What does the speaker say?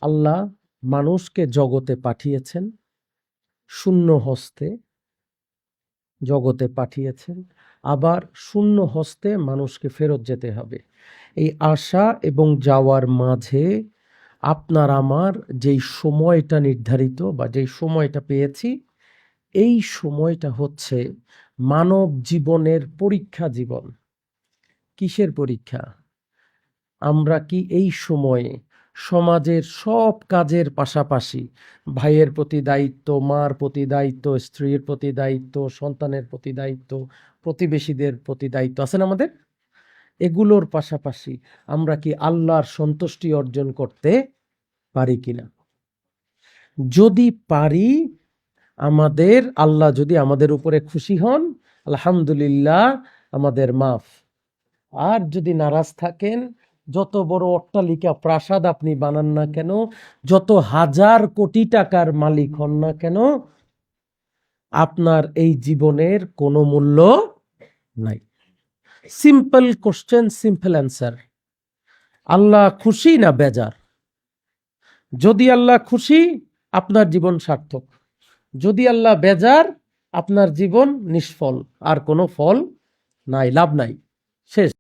আল্লাহ মানুষকে জগতে পাঠিয়েছেন, শূন্য হস্তে জগতে পাঠিয়েছেন, আবার শূন্য হস্তে মানুষকে ফেরত যেতে হবে। এই আসা এবং যাওয়ার মাঝে আপনার আমার যেই সময়টা নির্ধারিত বা যেই সময়টা পেয়েছি, এই সময়টা হচ্ছে মানব জীবনের পরীক্ষা জীবন। কিসের পরীক্ষা? আমরা কি এই সময়ে সমাজের সব কাজের পাশাপাশি ভাইয়ের প্রতি দায়িত্ব, মার প্রতি দায়িত্ব, স্ত্রীর প্রতি দায়িত্ব, সন্তানের প্রতি দায়িত্ব, প্রতিবেশীদের প্রতি দায়িত্ব আছে না আমাদের? এগুলোর পাশাপাশি আমরা কি আল্লাহর সন্তুষ্টি অর্জন করতে পারি কিনা? যদি পারি, আমাদের আল্লাহ যদি আমাদের উপরে খুশি হন, আলহামদুলিল্লাহ, আমাদের মাফ। আর যদি নারাজ থাকেন, যত বড় অট্টালিকা প্রাসাদ আপনি বানান না কেন, যত হাজার কোটি টাকার মালিক হন না কেন, আপনার এই জীবনের কোনো মূল্য নাই। Simple question, simple answer. Allah খুশি না বেজার? যদি আল্লাহ খুশি, আপনার জীবন সার্থক। যদি আল্লাহ বেজার, আপনার জীবন নিষ্ফল, আর কোনো ফল নাই, লাভ নাই, শেষ।